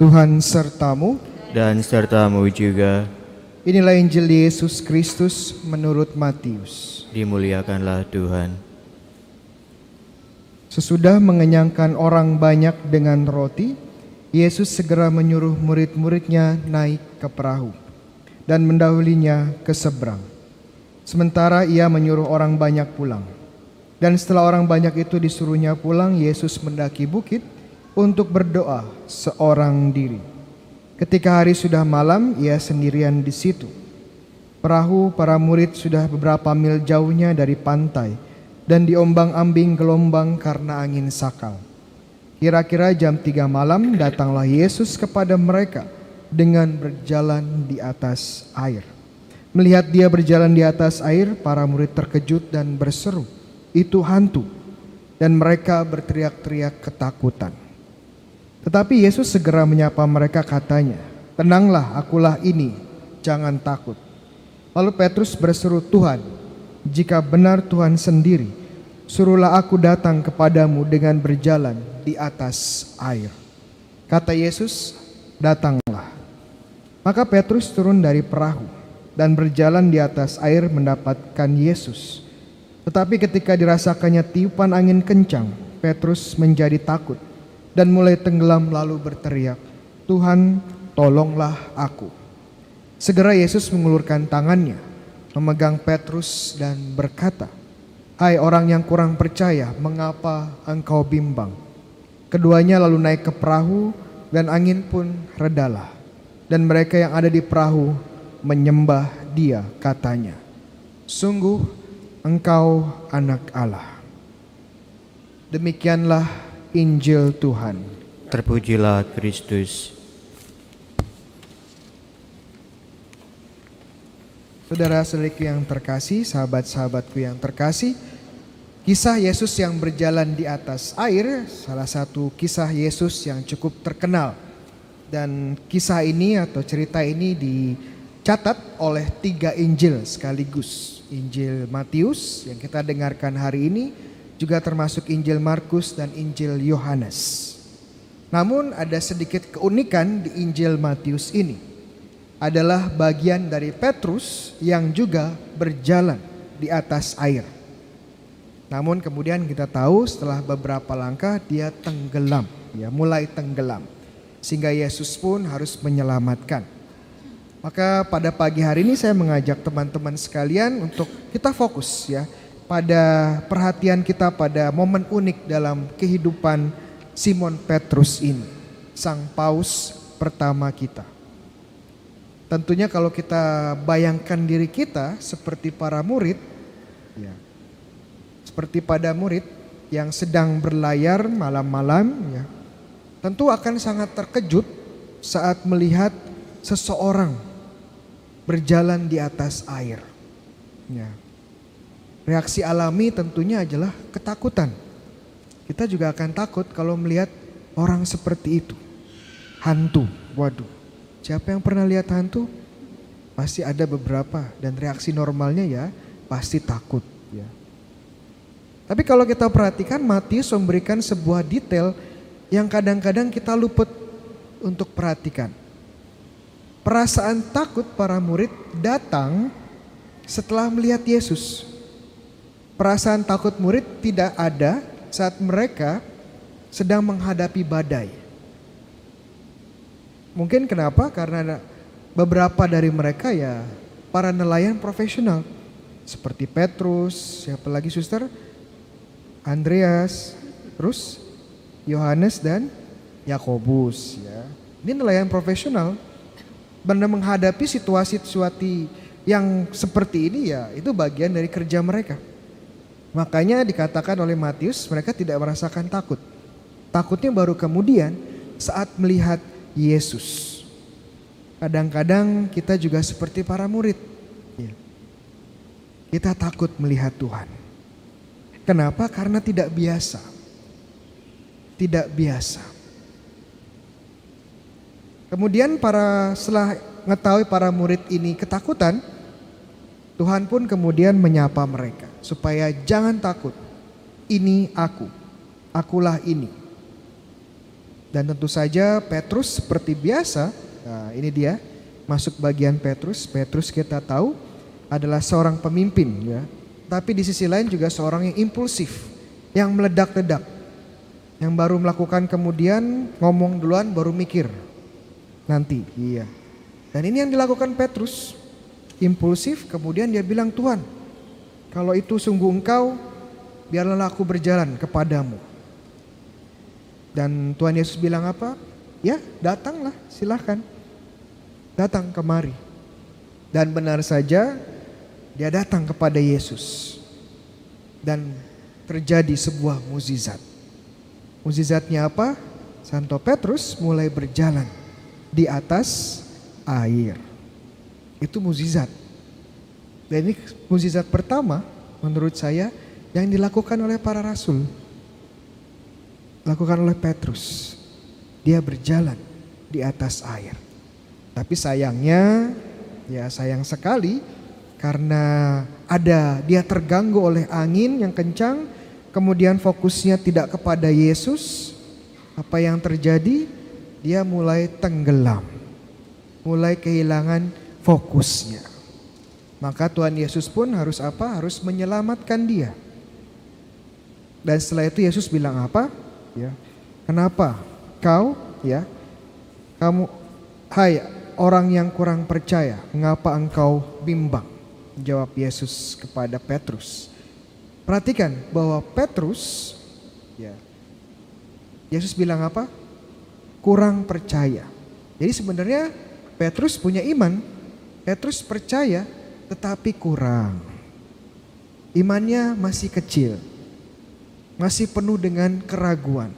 Tuhan sertamu. Dan sertamu juga. Inilah Injil Yesus Kristus menurut Matius. Dimuliakanlah Tuhan. Sesudah mengenyangkan orang banyak dengan roti, Yesus segera menyuruh murid-muridnya naik ke perahu dan mendahulinya ke seberang. Sementara ia menyuruh orang banyak pulang. Dan setelah orang banyak itu disuruhnya pulang, Yesus mendaki bukit untuk berdoa seorang diri. Ketika hari sudah malam, ia sendirian di situ. Perahu para murid sudah beberapa mil jauhnya dari pantai dan diombang-ambing gelombang karena angin sakal. Kira-kira jam 3 malam datanglah Yesus kepada mereka dengan berjalan di atas air. Melihat dia berjalan di atas air, para murid terkejut dan berseru, "Itu hantu!" Dan mereka berteriak-teriak ketakutan. Tetapi Yesus segera menyapa mereka, katanya, "Tenanglah, akulah ini, jangan takut." Lalu Petrus berseru, "Tuhan, jika benar Tuhan sendiri, suruhlah aku datang kepadamu dengan berjalan di atas air." Kata Yesus, "Datanglah." Maka Petrus turun dari perahu dan berjalan di atas air mendapatkan Yesus. Tetapi ketika dirasakannya tiupan angin kencang, Petrus menjadi takut dan mulai tenggelam lalu berteriak, "Tuhan, tolonglah aku." Segera Yesus mengulurkan tangannya, memegang Petrus dan berkata, "Hai orang yang kurang percaya, mengapa engkau bimbang?" Keduanya lalu naik ke perahu dan angin pun redalah. Dan mereka yang ada di perahu menyembah dia, katanya, "Sungguh engkau anak Allah." Demikianlah Injil Tuhan. Terpujilah Kristus. Saudara-saudariku yang terkasih, sahabat-sahabatku yang terkasih, kisah Yesus yang berjalan di atas air salah satu kisah Yesus yang cukup terkenal. Dan kisah ini atau cerita ini dicatat oleh 3 Injil sekaligus. Injil Matius yang kita dengarkan hari ini, juga termasuk Injil Markus dan Injil Yohanes. Namun ada sedikit keunikan di Injil Matius ini. Adalah bagian dari Petrus yang juga berjalan di atas air. Namun kemudian kita tahu setelah beberapa langkah dia tenggelam, mulai tenggelam. Sehingga Yesus pun harus menyelamatkan. Maka pada pagi hari ini saya mengajak teman-teman sekalian untuk kita fokus pada perhatian kita pada momen unik dalam kehidupan Simon Petrus ini, sang paus pertama kita. Tentunya kalau kita bayangkan diri kita seperti para murid, seperti pada murid yang sedang berlayar malam-malam, tentu akan sangat terkejut saat melihat seseorang berjalan di atas air. Reaksi alami tentunya adalah ketakutan. Kita juga akan takut kalau melihat orang seperti itu. Hantu, waduh. Siapa yang pernah lihat hantu? Pasti ada beberapa, dan reaksi normalnya pasti takut. Tapi kalau kita perhatikan, Matius memberikan sebuah detail yang kadang-kadang kita luput untuk perhatikan. Perasaan takut para murid datang setelah melihat Yesus. Perasaan takut murid tidak ada saat mereka sedang menghadapi badai. Mungkin kenapa? Karena beberapa dari mereka para nelayan profesional. Seperti Petrus, siapa lagi suster? Andreas, terus Yohanes dan Yakobus. Ini nelayan profesional. Benar menghadapi situasi-situasi yang seperti ini itu bagian dari kerja mereka. Makanya dikatakan oleh Matius mereka tidak merasakan takut. Takutnya baru kemudian saat melihat Yesus. Kadang-kadang kita juga seperti para murid. Kita takut melihat Tuhan. Kenapa? Karena tidak biasa. Tidak biasa. Kemudian setelah mengetahui para murid ini ketakutan, Tuhan pun kemudian menyapa mereka supaya jangan takut. Ini aku, akulah ini. Dan tentu saja Petrus seperti biasa, nah ini dia masuk bagian Petrus. Petrus kita tahu adalah seorang pemimpin ya. Tapi di sisi lain juga seorang yang impulsif, yang meledak-ledak. Yang baru melakukan kemudian ngomong duluan baru mikir. Nanti, iya. Dan ini yang dilakukan Petrus. Impulsif kemudian dia bilang, Tuhan, kalau itu sungguh Engkau, biarlah aku berjalan kepadamu. Dan Tuhan Yesus bilang apa? Ya datanglah, silahkan. Datang kemari. Dan benar saja dia datang kepada Yesus. Dan terjadi sebuah mukjizat. Mukjizatnya apa? Santo Petrus mulai berjalan di atas air. Itu mukjizat. Dan ini mukjizat pertama menurut saya yang dilakukan oleh para rasul. Lakukan oleh Petrus. Dia berjalan di atas air. Tapi sayangnya, ya sayang sekali karena dia terganggu oleh angin yang kencang, kemudian fokusnya tidak kepada Yesus. Apa yang terjadi? Dia mulai tenggelam. Mulai kehilangan fokusnya. Maka Tuhan Yesus pun harus apa? Harus menyelamatkan dia. Dan setelah itu Yesus bilang apa? Ya, kenapa kamu hai orang yang kurang percaya, mengapa engkau bimbang? Jawab Yesus kepada Petrus. Perhatikan bahwa Petrus, ya, Yesus bilang apa? Kurang percaya. Jadi sebenarnya Petrus punya iman, Petrus percaya, tetapi kurang. Imannya masih kecil. Masih penuh dengan keraguan.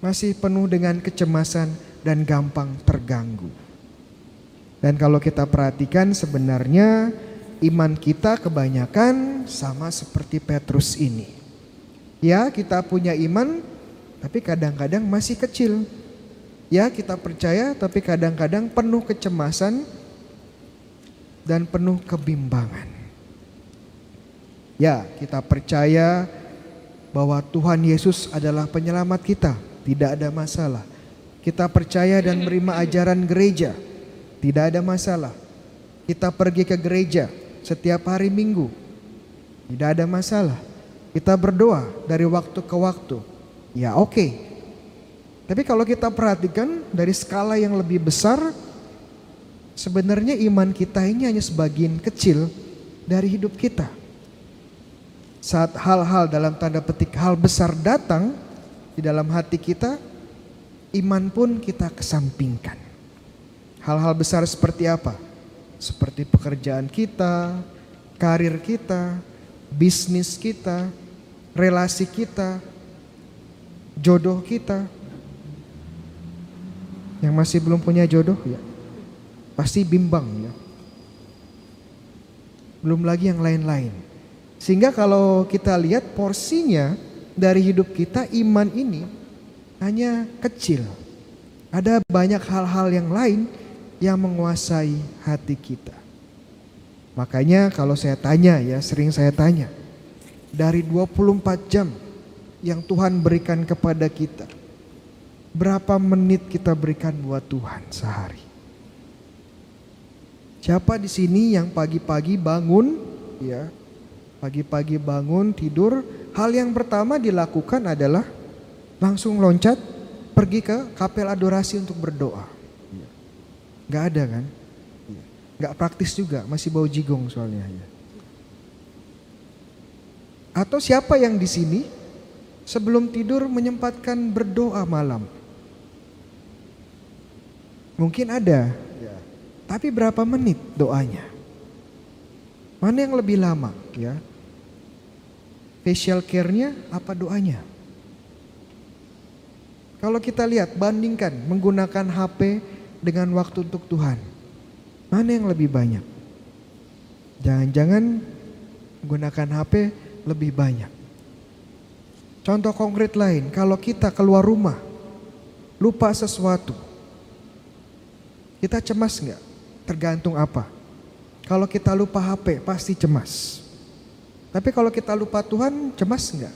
Masih penuh dengan kecemasan dan gampang terganggu. Dan kalau kita perhatikan sebenarnya iman kita kebanyakan sama seperti Petrus ini. Ya, kita punya iman tapi kadang-kadang masih kecil. Ya, kita percaya tapi kadang-kadang penuh kecemasan dan penuh kebimbangan. Ya, kita percaya bahwa Tuhan Yesus adalah penyelamat kita, tidak ada masalah. Kita percaya dan menerima ajaran gereja, tidak ada masalah. Kita pergi ke gereja setiap hari Minggu, tidak ada masalah. Kita berdoa dari waktu ke waktu, ya oke. Tapi kalau kita perhatikan dari skala yang lebih besar, sebenarnya iman kita ini hanya sebagian kecil dari hidup kita. Saat hal-hal dalam tanda petik hal besar datang di dalam hati kita, iman pun kita kesampingkan. Hal-hal besar seperti apa? Seperti pekerjaan kita, karir kita, bisnis kita, relasi kita, jodoh kita. Yang masih belum punya jodoh ya pasti bimbang ya. Belum lagi yang lain-lain. Sehingga kalau kita lihat porsinya dari hidup kita, iman ini hanya kecil. Ada banyak hal-hal yang lain yang menguasai hati kita. Makanya kalau saya tanya ya, sering saya tanya, dari 24 jam yang Tuhan berikan kepada kita, berapa menit kita berikan buat Tuhan sehari? Siapa di sini yang pagi-pagi bangun ya, pagi-pagi bangun tidur, hal yang pertama dilakukan adalah langsung loncat pergi ke kapel adorasi untuk berdoa? Gak ada kan? Gak praktis juga, masih bau jigong soalnya ya. Atau siapa yang di sini sebelum tidur menyempatkan berdoa malam? Mungkin ada, tapi berapa menit doanya? Mana yang lebih lama ya? Facial care-nya apa doanya? Kalau kita lihat, bandingkan menggunakan HP dengan waktu untuk Tuhan, mana yang lebih banyak? Jangan-jangan menggunakan HP lebih banyak. Contoh konkret lain, kalau kita keluar rumah lupa sesuatu, kita cemas nggak? Tergantung apa. Kalau kita lupa HP pasti cemas. Tapi kalau kita lupa Tuhan cemas nggak?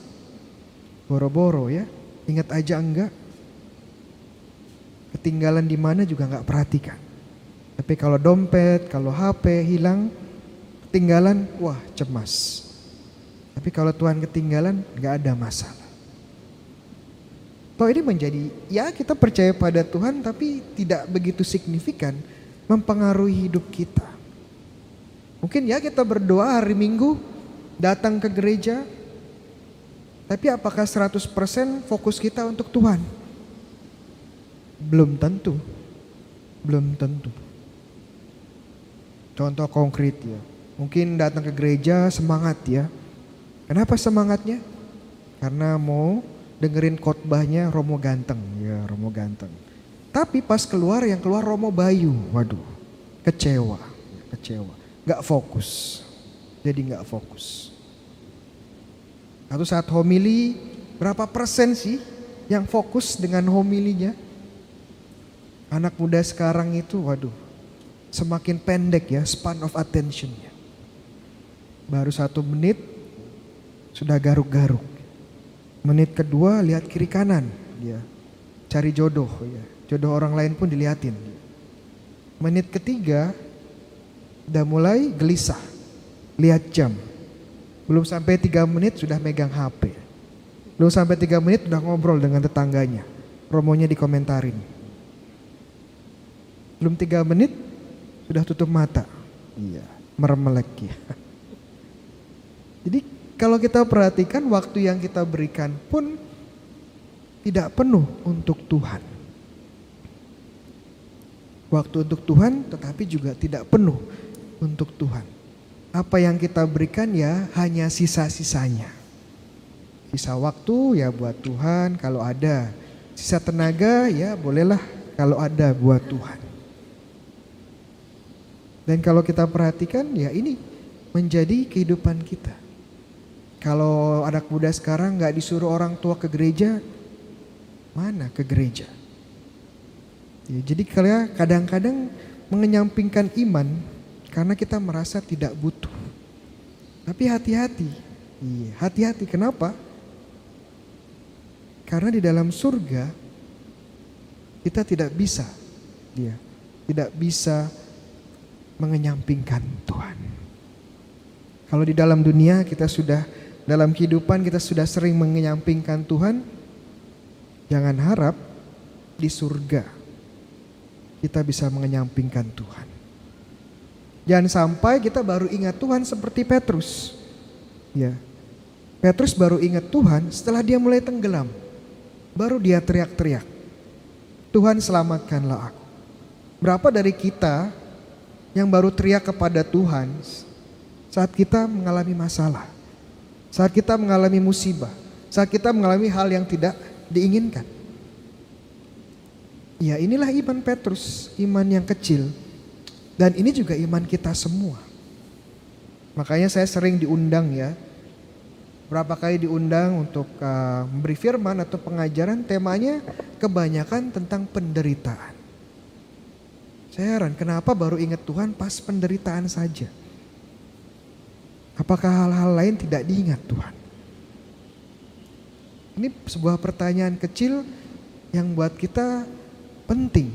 Boro-boro ya, ingat aja enggak? ketinggalan di mana juga nggak perhatikan. Tapi kalau dompet, kalau HP hilang, ketinggalan, wah cemas. Tapi kalau Tuhan ketinggalan, nggak ada masalah. Toh ini menjadi, ya kita percaya pada Tuhan tapi tidak begitu signifikan mempengaruhi hidup kita. Mungkin ya kita berdoa hari Minggu, datang ke gereja, tapi apakah 100% fokus kita untuk Tuhan? Belum tentu. Belum tentu. Contoh konkret ya. Mungkin datang ke gereja semangat ya. Kenapa semangatnya? Karena mau dengerin khotbahnya Romo Ganteng. Ya, Romo Ganteng. Tapi pas keluar, yang keluar Romo Bayu. Waduh, kecewa. Gak fokus. Jadi gak fokus. Atau saat homili, berapa persen sih yang fokus dengan homilinya? Anak muda sekarang itu, waduh, semakin pendek ya span of attentionnya. Baru 1 menit sudah garuk-garuk. Menit kedua lihat kiri kanan, ya, cari jodoh, ya, jodoh orang lain pun dilihatin. Menit ketiga udah mulai gelisah, lihat jam. Belum sampai 3 menit sudah megang HP. Belum sampai 3 menit sudah ngobrol dengan tetangganya. Romonya dikomentarin. Belum 3 menit sudah tutup mata. Iya, merem-melek ya. Jadi kalau kita perhatikan waktu yang kita berikan pun tidak penuh untuk Tuhan. Waktu untuk Tuhan tetapi juga tidak penuh untuk Tuhan. Apa yang kita berikan ya hanya sisa-sisanya. Sisa waktu ya buat Tuhan kalau ada. Sisa tenaga ya bolehlah kalau ada buat Tuhan. Dan kalau kita perhatikan ya ini menjadi kehidupan kita. Kalau anak muda sekarang gak disuruh orang tua ke gereja, mana ke gereja? Ya, jadi kadang-kadang mengenyampingkan iman karena kita merasa tidak butuh. Tapi hati-hati. Iya, hati-hati. Kenapa? Karena di dalam surga kita tidak bisa mengenyampingkan Tuhan. Kalau di dalam dunia dalam kehidupan kita sudah sering mengenyampingkan Tuhan, jangan harap di surga kita bisa mengenyampingkan Tuhan. Jangan sampai kita baru ingat Tuhan seperti Petrus. Ya. Petrus baru ingat Tuhan setelah dia mulai tenggelam. Baru dia teriak-teriak, Tuhan selamatkanlah aku. Berapa dari kita yang baru teriak kepada Tuhan saat kita mengalami masalah, saat kita mengalami musibah, saat kita mengalami hal yang tidak diinginkan. Ya, inilah iman Petrus, iman yang kecil. Dan ini juga iman kita semua. Makanya saya sering diundang ya. Berapa kali diundang untuk memberi firman atau pengajaran, temanya kebanyakan tentang penderitaan. Saya heran kenapa baru ingat Tuhan pas penderitaan saja. Apakah hal-hal lain tidak diingat Tuhan? Ini sebuah pertanyaan kecil yang buat kita penting.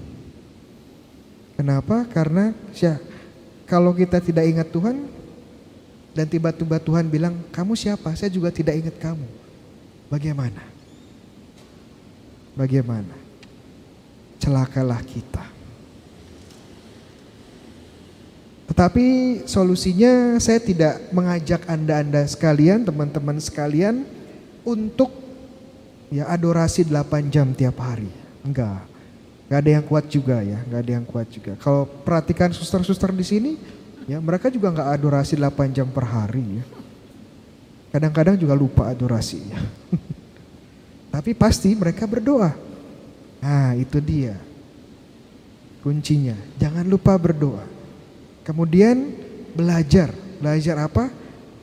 Kenapa? Karena kalau kita tidak ingat Tuhan dan tiba-tiba Tuhan bilang, kamu siapa? Saya juga tidak ingat kamu. Bagaimana? Bagaimana? Celakalah kita. Tetapi solusinya saya tidak mengajak Anda sekalian, teman-teman sekalian untuk ya adorasi 8 jam tiap hari. Enggak. Gak ada yang kuat juga ya, gak ada yang kuat juga. Kalau perhatikan suster-suster di sini, ya mereka juga gak adorasi 8 jam per hari ya. Kadang-kadang juga lupa adorasinya. Tapi pasti mereka berdoa. Nah itu dia kuncinya, jangan lupa berdoa. Kemudian belajar apa?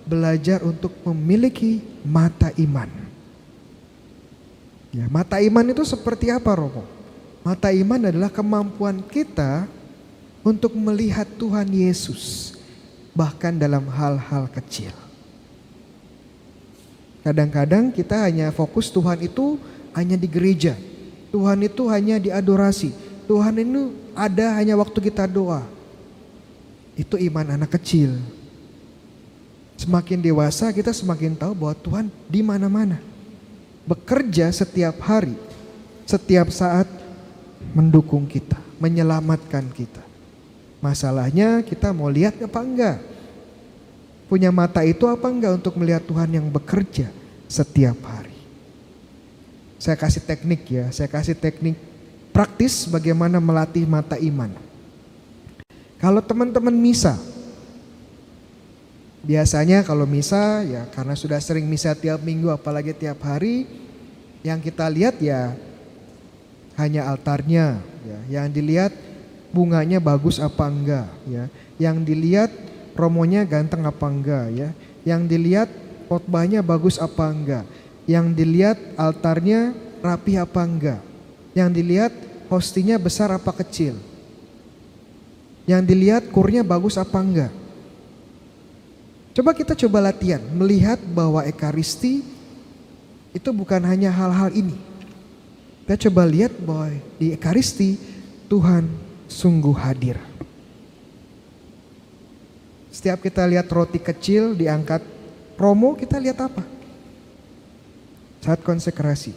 Belajar untuk memiliki mata iman. Ya, mata iman itu seperti apa, Romo? Mata iman adalah kemampuan kita untuk melihat Tuhan Yesus bahkan dalam hal-hal kecil. Kadang-kadang kita hanya fokus Tuhan itu hanya di gereja. Tuhan itu hanya diadorasi. Tuhan itu ada hanya waktu kita doa. Itu iman anak kecil. Semakin dewasa kita semakin tahu bahwa Tuhan di mana-mana. Bekerja setiap hari, setiap saat mendukung kita, menyelamatkan kita. Masalahnya kita mau lihat apa enggak? Punya mata itu apa enggak untuk melihat Tuhan yang bekerja setiap hari? Saya kasih teknik ya, saya kasih teknik praktis bagaimana melatih mata iman. Kalau teman-teman misa, biasanya kalau misa ya karena sudah sering misa tiap minggu apalagi tiap hari, yang kita lihat ya hanya altarnya ya, yang dilihat bunganya bagus apa enggak ya, yang dilihat romonya ganteng apa enggak ya, yang dilihat khotbahnya bagus apa enggak, yang dilihat altarnya rapi apa enggak, yang dilihat hostinya besar apa kecil, yang dilihat kurnya bagus apa enggak. Coba latihan melihat bahwa Ekaristi itu bukan hanya hal-hal ini. Kita coba lihat bahwa di Ekaristi Tuhan sungguh hadir. Setiap kita lihat roti kecil diangkat romo, kita lihat apa? Saat konsekrasi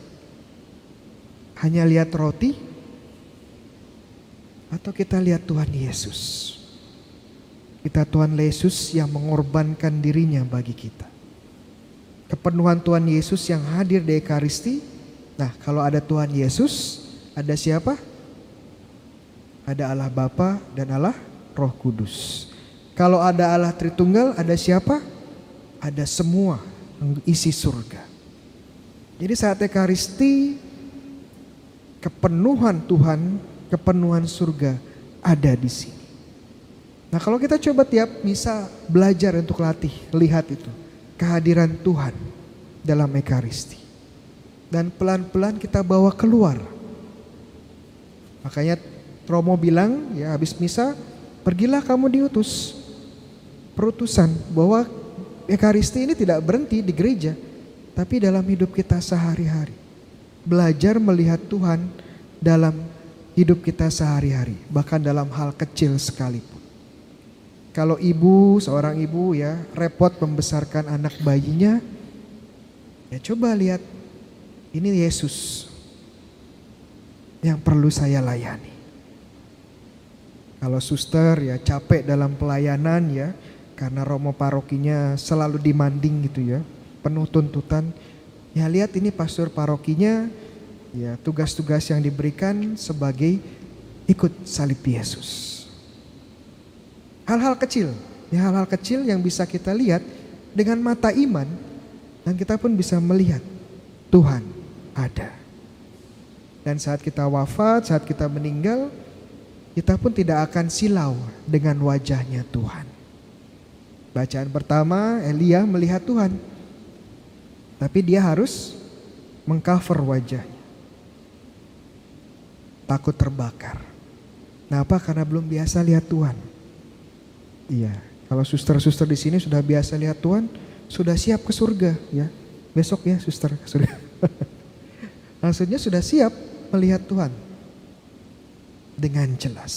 hanya lihat roti atau kita lihat Tuhan Yesus? Kita Tuhan Yesus yang mengorbankan dirinya bagi kita. Kepenuhan Tuhan Yesus yang hadir di Ekaristi. Nah, kalau ada Tuhan Yesus, ada siapa? Ada Allah Bapa dan Allah Roh Kudus. Kalau ada Allah Tritunggal, ada siapa? Ada semua isi surga. Jadi saat Ekaristi, kepenuhan Tuhan, kepenuhan surga ada di sini. Nah, kalau kita coba tiap misa belajar untuk latih, lihat itu kehadiran Tuhan dalam Ekaristi. Dan pelan-pelan kita bawa keluar. Makanya Romo bilang ya habis misa, pergilah kamu diutus. Perutusan bahwa Ekaristi ini tidak berhenti di gereja, tapi dalam hidup kita sehari-hari. Belajar melihat Tuhan dalam hidup kita sehari-hari, bahkan dalam hal kecil sekalipun. Kalau ibu, seorang ibu ya repot membesarkan anak bayinya, ya coba lihat, ini Yesus yang perlu saya layani. Kalau suster ya capek dalam pelayanan ya, karena romo parokinya selalu demanding gitu ya, penuh tuntutan. Ya lihat ini pastor parokinya, ya tugas-tugas yang diberikan sebagai ikut salib Yesus. Hal-hal kecil, ya hal-hal kecil yang bisa kita lihat dengan mata iman dan kita pun bisa melihat Tuhan ada. Dan saat kita wafat, saat kita meninggal, kita pun tidak akan silau dengan wajahnya Tuhan. Bacaan pertama, Elia melihat Tuhan, tapi dia harus mengcover wajahnya. Takut terbakar. Kenapa? Karena belum biasa lihat Tuhan. Iya, kalau suster-suster di sini sudah biasa lihat Tuhan, sudah siap ke surga ya. Besok ya suster ke surga. Maksudnya sudah siap melihat Tuhan dengan jelas.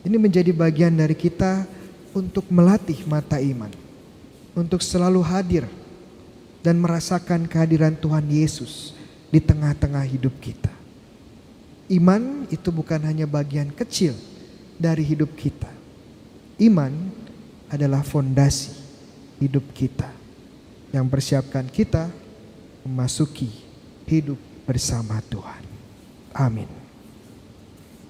Ini menjadi bagian dari kita untuk melatih mata iman, untuk selalu hadir dan merasakan kehadiran Tuhan Yesus di tengah-tengah hidup kita. Iman itu bukan hanya bagian kecil dari hidup kita. Iman adalah fondasi hidup kita yang persiapkan kita memasuki hidup bersama Tuhan. Amin.